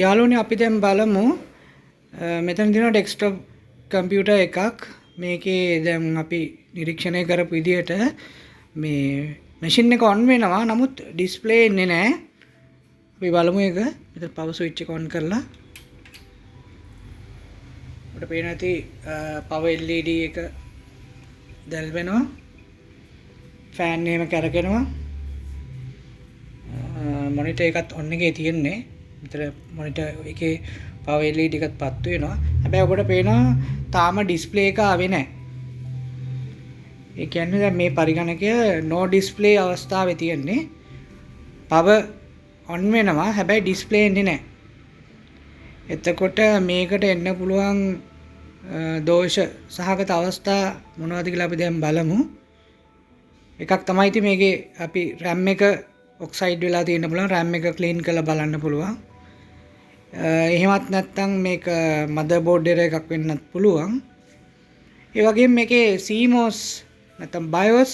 යාළුවනේ අපි දැන් බලමු මෙතන තියෙන ඩෙස්ක්ටොප් කම්පියුටර් එකක් මේකේ දැන් අපි නිරීක්ෂණය කරපු විදිහට මේ මැෂින් එක ඔන් වෙනවා නමුත් ඩිස්ප්ලේ එන්නේ නැහැ. අපි බලමු ඒක. මෙතන පවර් ස්විච් එක ඔන් කරලා අපිට පේන ඇති පවර් LED එක දැල් වෙනවා. ෆෑන් එහෙම කරකිනවා. මොනිටර් එකත් ඔන් එකේ තියෙන්නේ. මෙතන මොනිටර් එකේ පවර් LED එකත් පත්තු වෙනවා. හැබැයි ඔබට පේනවා තාම ඩිස්ප්ලේ එක ආවේ නැහැ. ඒ කියන්නේ දැන් මේ පරිගණකය no display අවස්ථාවේ තියෙන්නේ. පවර් ඔන් වෙනවා හැබැයි ඩිස්ප්ලේ එන්නේ නැහැ. එතකොට මේකට එන්න පුළුවන් දෝෂ සහගත අවස්ථා මොනවද කියලා අපි දැන් බලමු. එකක් තමයි ඉතින් මේකේ අපි RAM එක ඔක්සයිඩ් වෙලා තියෙන්න පුළුවන්. RAM එක ක්ලීන් කරලා බලන්න පුළුවන්. එහෙමත් නැත්නම් මේක motherboard error එකක් වෙන්නත් පුළුවන්. ඒ වගේම මේකේ CMOS නැත්නම් BIOS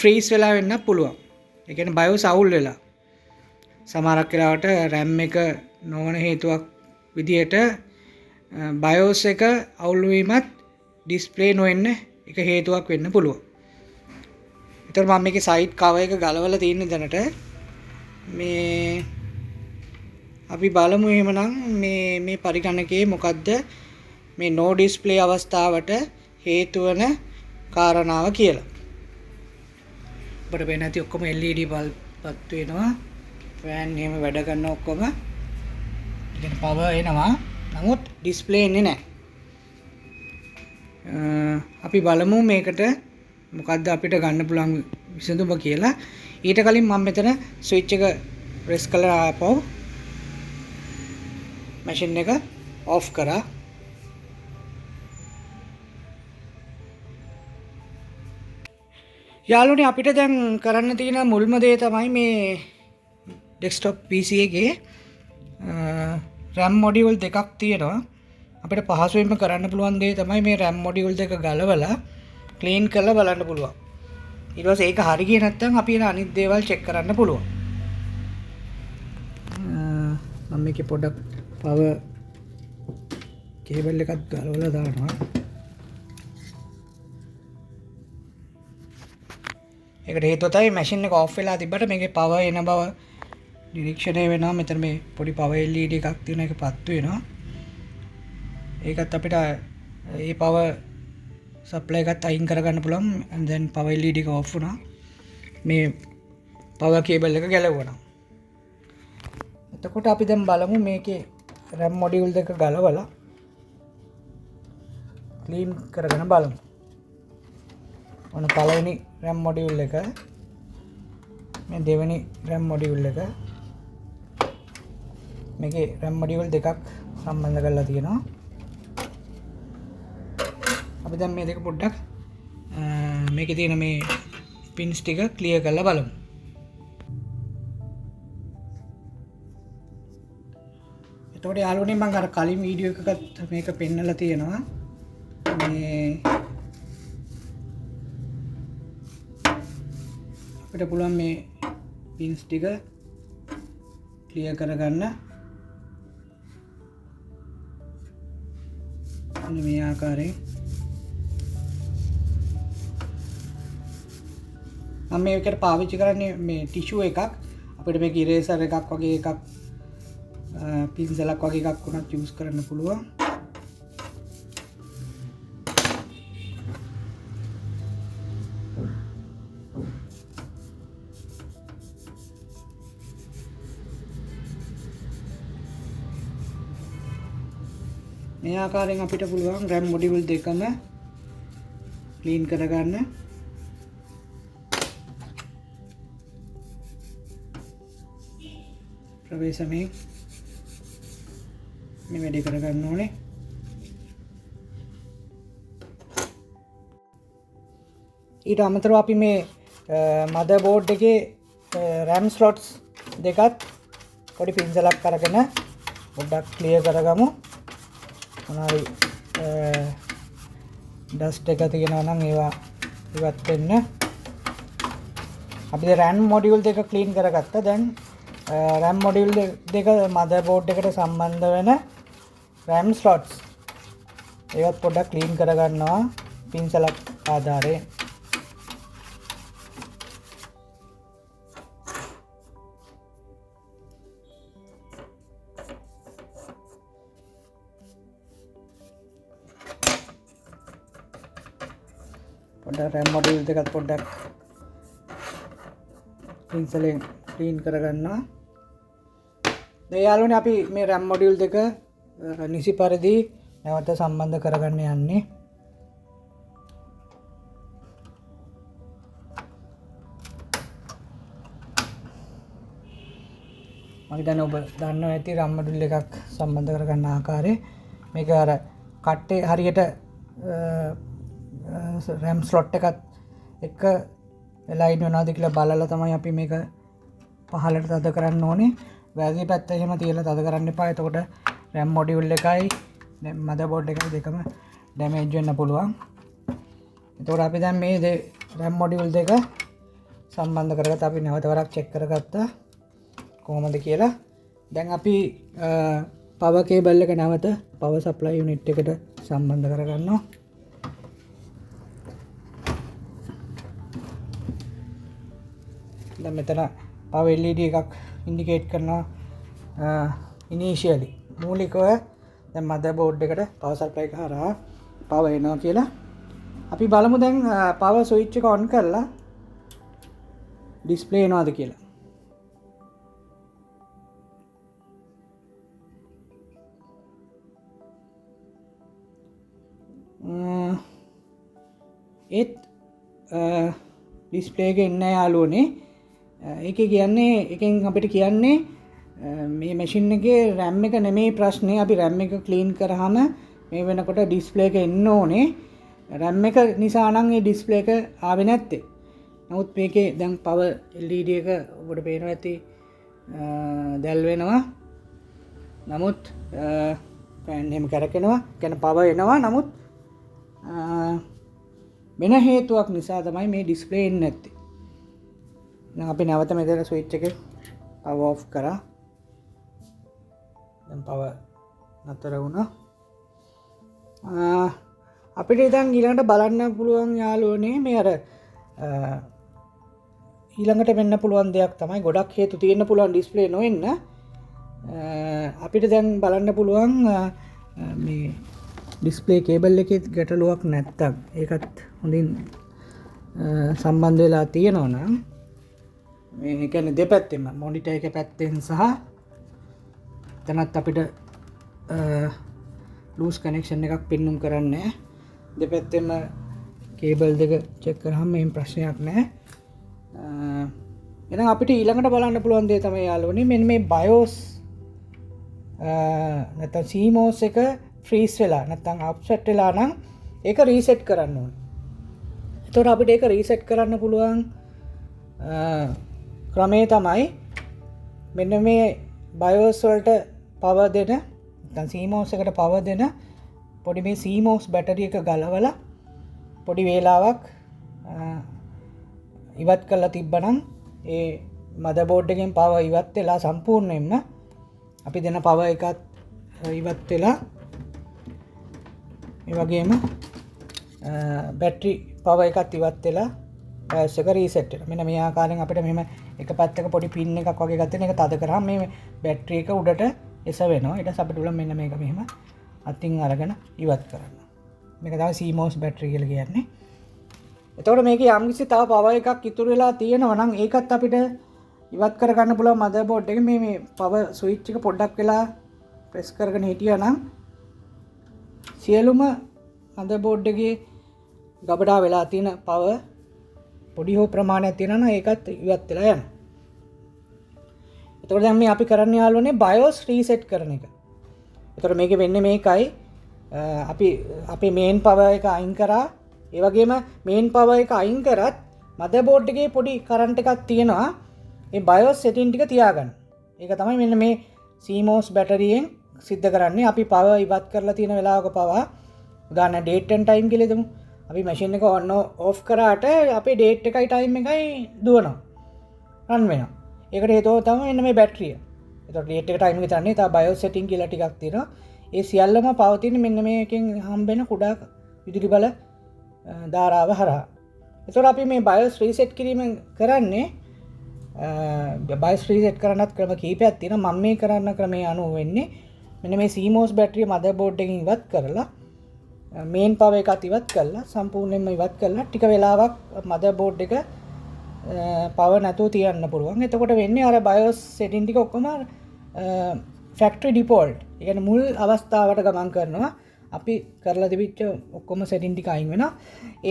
freeze වෙලා වෙන්නත් පුළුවන්. ඒ කියන්නේ BIOS අවුල් වෙලා. සමහරක් වෙලාවට RAM එක නොවන හේතුවක් විදියට BIOS එක අවුල් වීමත් ඩිස්ප්ලේ නොවෙන්න එක හේතුවක් වෙන්න පුළුවන්. ඒතර මම මේකේ සයිඩ් කවර් එක ගලවලා තියෙන දැනට මේ අපි බලමු එහෙමනම් මේ පරිගණකයේ මොකද්ද මේ no display අවස්ථාවට හේතු වෙන කාරණාව කියලා. අපිට පේන ඇති ඔක්කොම LED බල්බ් පත් වෙනවා. ෆෑන් එහෙම වැඩ කරන ඔක්කොම ඉතින් පවර් එනවා. නමුත් ඩිස්ප්ලේ එන්නේ නැහැ. අපි බලමු මේකට මොකද්ද අපිට ගන්න පුළුවන් විසඳුම කියලා. ඊට කලින් මම මෙතන ස්විච් එක ප්‍රෙස් කරලා ආපහු මැෂින් එක ඔෆ් කරා. යාළුවනේ අපිට දැන් කරන්න තියෙන මුල්ම දේ තමයි මේ ඩෙස්ක්ටොප් PC එකේ RAM මොඩියුල් දෙකක් තියෙනවා. අපිට පහසුවෙන්ම කරන්න පුළුවන් දේ තමයි මේ RAM මොඩියුල් දෙක ගලවලා ක්ලීන් කරලා බලන්න පුළුවන්. ඊට පස්සේ ඒක හරි ගියේ නැත්නම් අපි අනිත් දේවල් චෙක් කරන්න පුළුවන්. මම මේකේ පොඩ්ඩක් පවර් කේබල් එකක් ගලවලා දානවා. ඒකට හේතුව තමයි මැෂින් එක ඔෆ් වෙලා තිබ්බට මේකේ පවර් එන බව නිරීක්ෂණය වෙනවා. මෙතන මේ පොඩි පවර් LED එකක් තියෙන එක පත්තු වෙනවා. ඒකත් අපිට ඒ පවර් සප්ලයි එකත් අයින් කරගන්න පුළුවන්. and then power LED එක off වුණා. මේ power cable එක ගැලවුණා. එතකොට අපි දැන් බලමු මේකේ RAM module දෙක ගලවලා clean කරගෙන බලමු. ඔන්න පළවෙනි RAM module එක, මේ දෙවෙනි RAM module එක. මේකේ RAM module දෙකක් සම්බන්ධ කරලා තියෙනවා. අපි දැන් මේ දෙක පොඩ්ඩක් මේකේ තියෙන මේ පින්ස් ටික ක්ලියර් කරලා බලමු. එතකොට යාළුවනේ මම අර කලින් වීඩියෝ එකකත් මේක පෙන්නලා තියෙනවා. මේ අපිට පුළුවන් මේ පින්ස් ටික ක්ලියර් කරගන්න. අන්න මේ ආකාරයෙන් මම මේකට පාවිච්චි කරන්නේ මේ ටිෂු එකක්. අපිට මේක ඉරේසර් එකක් වගේ එකක් පින්සලක් වගේ එකක් උනත් යූස් කරන්න පුළුවන්. මේ ආකාරයෙන් අපිට පුළුවන් RAM මොඩියුල් දෙකම ක්ලීන් කරගන්න. ප්‍රවේශමේ මේ වැඩේ කරගන්න ඕනේ. ඊට අමතරව අපි මේ motherboard එකේ RAM slots දෙකත් පොඩි පින්සලක් අරගෙන පොඩ්ඩක් ක්ලියර් කරගමු. මොනවාරි ඩස්ට් එක තියෙනවා නම් ඒවා ඉවත් වෙන්න. අපි RAM module දෙක ක්ලීන් කරගත්තා. දැන් RAM module දෙක motherboard එකට සම්බන්ධ වෙන RAM slots ඒවත් පොඩ්ඩක් ක්ලීන් කරගන්නවා පින්සලක් ආධාරයෙන්. පොඩ්ඩක් RAM module දෙකත් පොඩ්ඩක් පින්සලෙන් ක්ලීන් කරගන්නවා. දැන් යාළුවනේ අපි මේ RAM module දෙක නිසි පරිදි නැවත සම්බන්ධ කරගන්න යන්නේ. මම හිතන්නේ ඔබ දන්නවා ඇති RAM module එකක් සම්බන්ධ කරගන්න ආකාරය. මේක අර කට්ටේ හරියට RAM slot එකත් එක්ක ලයින් වෙනවාද කියලා බලලා තමයි අපි මේක පහළට තද කරන්න ඕනේ. වැරදි පැත්ත එහෙම තියලා තද කරන්න එපා. එතකොට RAM module එකයි motherboard එකයි දෙකම damage වෙන්න පුළුවන්. එතකොට අපි දැන් මේ RAM module දෙක සම්බන්ධ කරගත්තා. අපි නැවත වරක් check කරගත්තා කොහොමද කියලා. දැන් අපි power cable එක නැවත power supply unit එකට සම්බන්ධ කරගන්නවා. දැන් මෙතන power LED එකක් indicate කරනවා initially මූලිකව දැන් motherboard එකට power supply එක හරහා power එනවා කියලා. අපි බලමු දැන් power switch එක on කරලා display එනවාද කියලා. ඒත් display එක එන්නේ යාළුවනේ. ඒකේ කියන්නේ එකෙන් අපිට කියන්නේ මේ මැෂින් එකේ RAM එක නෙමෙයි ප්‍රශ්නේ. අපි RAM එක ක්ලීන් කරාම මේ වෙනකොට ඩිස්ප්ලේ එක එන්න ඕනේ. RAM එක නිසා නම් ඒ ඩිස්ප්ලේ එක ආවේ නැත්තේ. නමුත් මේකේ දැන් power LED එක ඔබට පේනවා ඇති දැල් වෙනවා. නමුත් ෆෑන් එහෙම කරකිනවා. කියන්නේ power එනවා. නමුත් වෙන හේතුවක් නිසා තමයි මේ ඩිස්ප්ලේ එන්නේ නැත්තේ. දැන් අපි නැවත මෙතන ස්විච් එක power off කරා. දැන් power නතර වුණා. අපිට දැන් ඊළඟට බලන්න පුළුවන් යාළුවනේ මේ අර ඊළඟට වෙන්න පුළුවන් දෙයක් තමයි ගොඩක් හේතු තියෙන්න පුළුවන් ඩිස්ප්ලේ නොවෙන්න. අපිට දැන් බලන්න පුළුවන් මේ ඩිස්ප්ලේ කේබල් එකේ ගැටලුවක් නැත්තම් ඒකත් හොඳින් සම්බන්ධ වෙලා තියෙනවා නම් මේ කියන්නේ දෙපැත්තෙම මොනිටර් එක පැත්තෙන් සහ එතනත් අපිට ලූස් කනෙක්ෂන් එකක් පෙන්නුම් කරන්නේ. දෙපැත්තෙම කේබල් දෙක චෙක් කරාම මේ ප්‍රශ්නයක් නැහැ. එහෙනම් අපිට ඊළඟට බලන්න පුළුවන් දේ තමයි යාළුවනේ මෙන්න මේ BIOS නැත්නම් CMOS එක ෆ්‍රීස් වෙලා නැත්නම් අප්සෙට් වෙලා නම් ඒක රීසෙට් කරන්න ඕනේ. එතකොට අපිට ඒක රීසෙට් කරන්න පුළුවන් ක්‍රමේ තමයි මෙන්න මේ BIOS වලට power දෙන නැත්නම් CMOS එකට power දෙන පොඩි මේ CMOS battery එක ගලවලා පොඩි වේලාවක් ඉවත් කරලා තිබ්බනම් ඒ motherboard එකෙන් power ඉවත් වෙලා සම්පූර්ණයෙන්ම අපි දෙන power එකත් ඉවත් වෙලා මේ වගේම battery power එකත් ඉවත් වෙලා BIOS එක රීසෙට් වෙනවා. මෙන්න මේ ආකාරයෙන් අපිට මෙහෙම එක පැත්තක පොඩි පින් එකක් වගේ ගන්න එක තද කරාම මේ බැටරි එක උඩට එස වෙනවා. ඊට පස්සේ අපිට උලම් මෙන්න මේක මෙහෙම අතින් අරගෙන ඉවත් කරන්න. මේක තමයි CMOS battery කියලා කියන්නේ. එතකොට මේකේ යම්කිසි තව power එකක් ඉතුරු වෙලා තියෙනවා නම් ඒකත් අපිට ඉවත් කර ගන්න පුළුවන් motherboard එකේ මේ power switch එක පොඩ්ඩක් වෙලා press කරගෙන හිටියා නම් සියලුම motherboard එකේ ගබඩා වෙලා තියෙන power පොඩි හෝ ප්‍රමාණයක් තියෙනවා නම් ඒකත් ඉවත් වෙලා යනවා. එතකොට දැන් මේ අපි කරන්න යාළුවනේ BIOS රීසෙට් කරන එක. එතකොට මේකේ වෙන්නේ මේකයි අපි අපේ main power එක අයින් කරා. ඒ වගේම main power එක අයින් කරත් motherboard එකේ පොඩි current එකක් තියෙනවා. ඒ BIOS setting ටික තියාගන්න. ඒක තමයි මෙන්න මේ CMOS battery එකෙන් සිද්ධ කරන්නේ. අපි power ඉවත් කරලා තියෙන වෙලාවක power උදාහරණ date and time කියලා දෙමු. අපි මැෂින් එක on off කරාට අපේ date එකයි time එකයි දුවනවා. run වෙනවා. ඒකට හේතුව තමයි මෙන්න මේ බැටරිය. එතකොට ඩේට් එක ටයිම් එක ගන්න තා BIOS setting කියලා ටිකක් තියෙනවා. ඒ සියල්ලම පවතින මෙන්න මේකෙන් හම්බෙන කුඩා විදුලි බල ධාරාව හරහා. එතකොට අපි මේ BIOS reset කිරීම කරන්නේ BIOS reset කරන්නත් ක්‍රම කීපයක් තියෙනවා. මම මේ කරන්න ක්‍රමයේ අනුව වෙන්නේ මෙන්න මේ CMOS battery motherboard එකකින් ඉවත් කරලා main power එකත් ඉවත් කරලා සම්පූර්ණයෙන්ම ඉවත් කරලා ටික වෙලාවක් motherboard එක power නැතුව තියන්න පුළුවන්. එතකොට වෙන්නේ අර BIOS setting ටික ඔක්කොම factory default. ඒ කියන්නේ මුල් අවස්ථාවට ගමන් කරනවා. අපි කරලා තිබිච්ච ඔක්කොම setting ටික අයින් වෙනවා.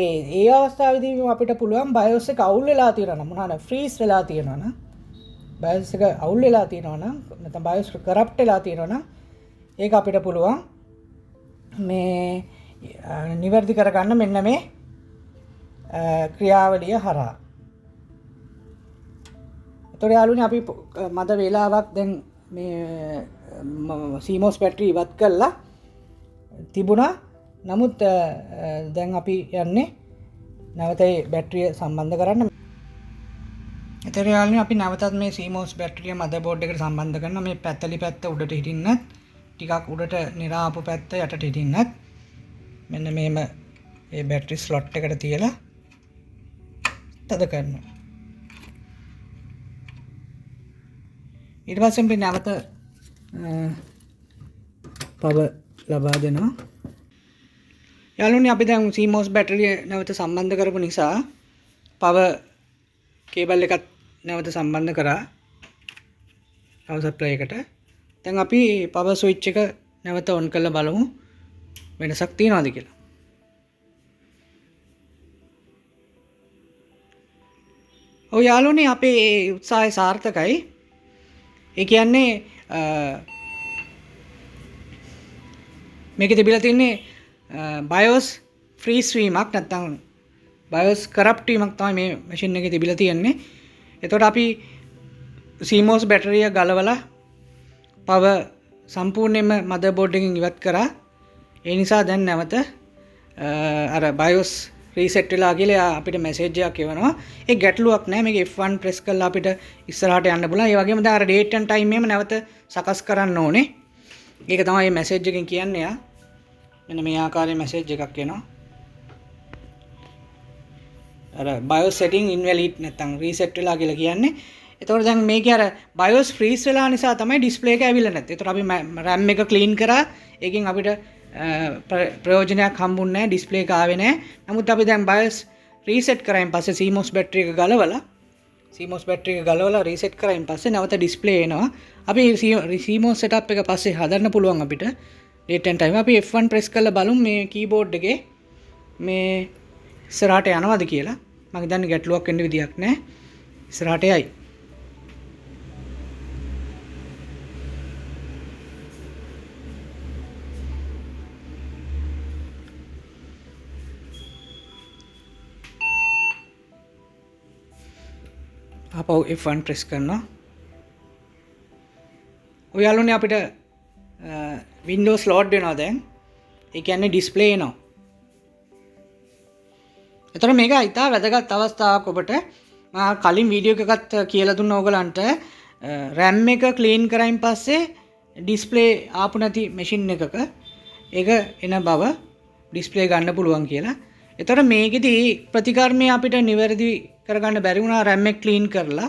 ඒ අවස්ථාවේදී අපිට පුළුවන් BIOS එක අවුල් වෙලා තියෙනවා නම් මොනවාද freeze වෙලා තියෙනවා නම් BIOS එක අවුල් වෙලා තියෙනවා නම් නැත්නම් BIOS corrupt වෙලා තියෙනවා නම් ඒක අපිට පුළුවන් මේ නිවැරදි කරගන්න මෙන්න මේ ක්‍රියාවලිය හරහා. එතකොට යාළුවනේ අපි මද වේලාවක් දැන් මේ CMOS battery ඉවත් කළා තිබුණා. නමුත් දැන් අපි යන්නේ නැවත ඒ බැටරිය සම්බන්ධ කරන්න. එතකොට යාළුවනේ අපි නැවතත් මේ CMOS battery motherboard එකට සම්බන්ධ කරනවා. මේ පැත්තලි පැත්ත උඩට හිටින්නත් ටිකක් උඩට නිරාපු පැත්ත යටට හිටින්නත් මෙන්න මේම මේ බැටරි ස්ලොට් එකට තියලා තද කරනවා. ඊට පස්සේ අපි නැවත පවර් ලබා දෙනවා. යාළුවනේ අපි දැන් CMOS battery නැවත සම්බන්ධ කරපු නිසා පවර් කේබල් එකත් නැවත සම්බන්ධ කරා power supply එකට. දැන් අපි power switch එක නැවත on කරලා බලමු වෙනසක් තියනවාද කියලා. ඔව් යාළුවනේ අපේ උත්සාහය සාර්ථකයි. ඒ කියන්නේ මේකේ තිබිලා තින්නේ BIOS freeze වීමක් නැත්නම් BIOS corrupt වීමක් තමයි මේ මැෂින් එකේ තිබිලා තියෙන්නේ. එතකොට අපි CMOS battery එක ගලවලා power සම්පූර්ණයෙන්ම motherboard එකකින් ඉවත් කරා. ඒ නිසා දැන් නැවත අර BIOS reset වෙලා කියලා අපිට message එකක් එවනවා. ඒ ගැටලුවක් නෑ. මේක F1 press කරලා අපිට ඉස්සරහට යන්න පුළුවන්. ඒ වගේම දැන් අර date and time එකම නැවත සකස් කරන්න ඕනේ. ඒක තමයි මේ message එකෙන් කියන්නේ යා. මෙන්න මේ ආකාරයේ message එකක් එනවා. අර BIOS setting invalid නැත්නම් reset වෙලා කියලා කියන්නේ. එතකොට දැන් මේකේ අර BIOS freeze වෙලා නිසා තමයි display එක ඇවිල්ලා නැත්තේ. එතකොට අපි RAM එක clean කරා. ඒකෙන් අපිට ප්‍රයෝජනයක් හම්බුන්නේ නැහැ. display එක ආවේ නැහැ. නමුත් අපි දැන් BIOS reset කරායින් පස්සේ CMOS battery එක ගලවලා reset කරායින් පස්සේ නැවත display එනවා. අපි CMOS setup එක පස්සේ හදන්න පුළුවන් අපිට. date and time අපි F1 press කරලා බලමු මේ keyboard එකේ මේ ඉස්සරහට යනවද කියලා. මම හිතන්නේ ගැටලුවක් වෙන්න විදියක් නැහැ. ඉස්සරහට යයි. අපව F1 press කරනවා. ඔයාලුනේ අපිට Windows load වෙනවා දැන්. ඒ කියන්නේ display එනවා. එතකොට මේක ඉතා වැදගත් අවස්ථාවක් ඔබට. මම කලින් වීඩියෝ එකකත් කියලා දුන්නා ඔයගලන්ට RAM එක clean කරායින් පස්සේ display ආපු නැති machine එකක ඒක එන බව display ගන්න පුළුවන් කියලා. එතකොට මේකෙදී ප්‍රතිකර්මය අපිට නිවැරදි කරගන්න බැරි වුණා RAM එක clean කරලා.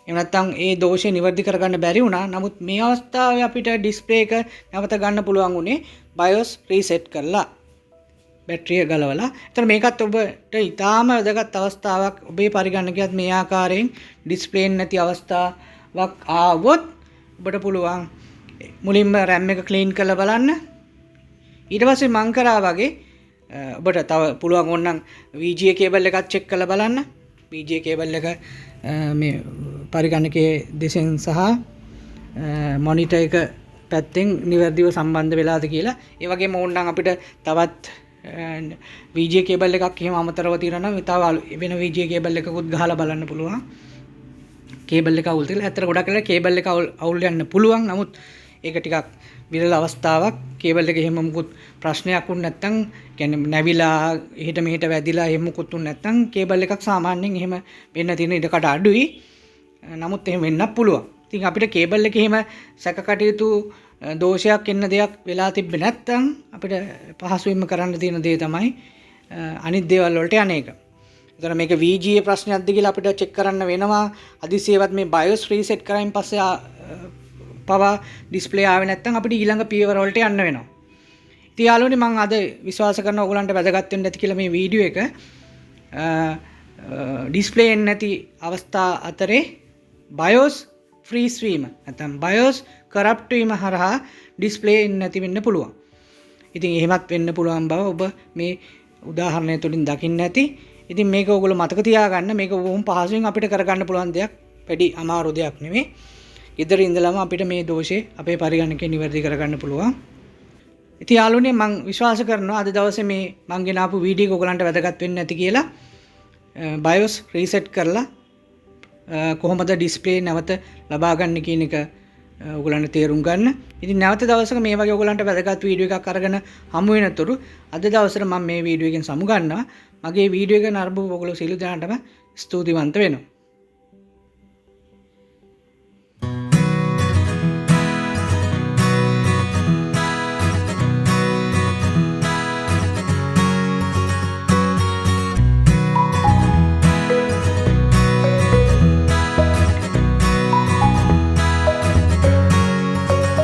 එහෙම නැත්නම් ඒ දෝෂය නිවැරදි කරගන්න බැරි වුණා. නමුත් මේ අවස්ථාවේ අපිට display එක නැවත ගන්න පුළුවන් උනේ BIOS reset කරලා. බැටරිය ගලවලා. එතකොට මේකත් ඔබට ඉතාම වැදගත් අවස්ථාවක්. ඔබේ පරිගණකයත් මේ ආකාරයෙන් display නැති අවස්ථාවක් ආවොත් ඔබට පුළුවන් මුලින්ම RAM එක clean කරලා බලන්න. ඊට පස්සේ මං කරා වගේ ඔබට තව පුළුවන් ඕනනම් VGA cable එකත් check කරලා බලන්න. VGA cable එක මේ පරිගණකයේ දෙසෙන් සහ monitor එක පැත්තෙන් නිවැරදිව සම්බන්ධ වෙලාද කියලා. ඒ වගේම ඕනනම් අපිට තවත් VGA cable එකක් එහෙම අමතරව තියෙනවා නම් තව වෙන VGA cable එකකුත් ගහලා බලන්න පුළුවන්. cable එක අවුල් තියලා ඇත්තට ගොඩක් වෙලා cable එක අවුල් යන්න පුළුවන්. නමුත් ඒක ටිකක් විරල අවස්ථාවක්. cable එක එහෙම මුකුත් ප්‍රශ්නයක් වුණ නැත්නම් කියන්නේ නැවිලා එහෙට මෙහෙට වැදිලා එහෙම මුකුත් වුණ නැත්නම් cable එකක් සාමාන්‍යයෙන් එහෙම වෙන්න තියෙන ඉඩකට අඩුයි. නමුත් එහෙම වෙන්නත් පුළුවන්. ඉතින් අපිට කේබල් එකේ එහෙම සැකකටයුතු දෝෂයක් එන්න දෙයක් වෙලා තිබ්බේ නැත්නම් අපිට පහසුවෙන්ම කරන්න තියෙන දේ තමයි අනිත් දේවල් වලට අනේක. එතන මේක VGA ප්‍රශ්නයක්ද කියලා අපිට චෙක් කරන්න වෙනවා. අදිසියවත් මේ BIOS රීසෙට් කරායින් පස්සේ පවා ඩිස්ප්ලේ ආවේ නැත්නම් අපිට ඊළඟ පියවර වලට යන්න වෙනවා. ඉතින් යාළුවනේ මම අද විශ්වාස කරනවා ඔයගලන්ට වැදගත් වෙන්න ඇති කියලා මේ වීඩියෝ එක ඩිස්ප්ලේ එන්නේ නැති අවස්ථා අතරේ BIOS ෆ්‍රීස් වීම නැත්නම් BIOS කරප්ට් වීම හරහා ඩිස්ප්ලේ එන්නේ නැති වෙන්න පුළුවන්. ඉතින් එහෙමත් වෙන්න පුළුවන් බව ඔබ මේ උදාහරණය තුලින් දකින්න ඇති. ඉතින් මේක ඔයගොල්ලෝ මතක තියාගන්න. මේක බොහොම පහසුවෙන් අපිට කරගන්න පුළුවන් දෙයක්. වැඩි අමාරු දෙයක් නෙමෙයි. ඉදිර ඉඳලම අපිට මේ දෝෂේ අපේ පරිගණකේ නිවැරදි කරගන්න පුළුවන්. ඉතින් යාළුවනේ මම විශ්වාස කරනවා අද දවසේ මේ මම ගෙන ආපු වීඩියෝ එක ඔයගලන්ට වැදගත් වෙන්න ඇති කියලා. BIOS රීසෙට් කරලා කොහොමද ඩිස්ප්ලේ නැවත ලබා ගන්න කියන එක ඔයගලන්ට තේරුම් ගන්න. ඉතින් නැවත දවසක මේ වගේ ඔයගලන්ට වැදගත් වීඩියෝ එකක් අරගෙන හමු වෙනතුරු අද දවසට මම මේ වීඩියෝ එකෙන් සමු ගන්නවා. මගේ වීඩියෝ එක නරඹපු ඔයගොල්ලෝ සියලු දෙනාටම ස්තුතිවන්ත වෙනවා.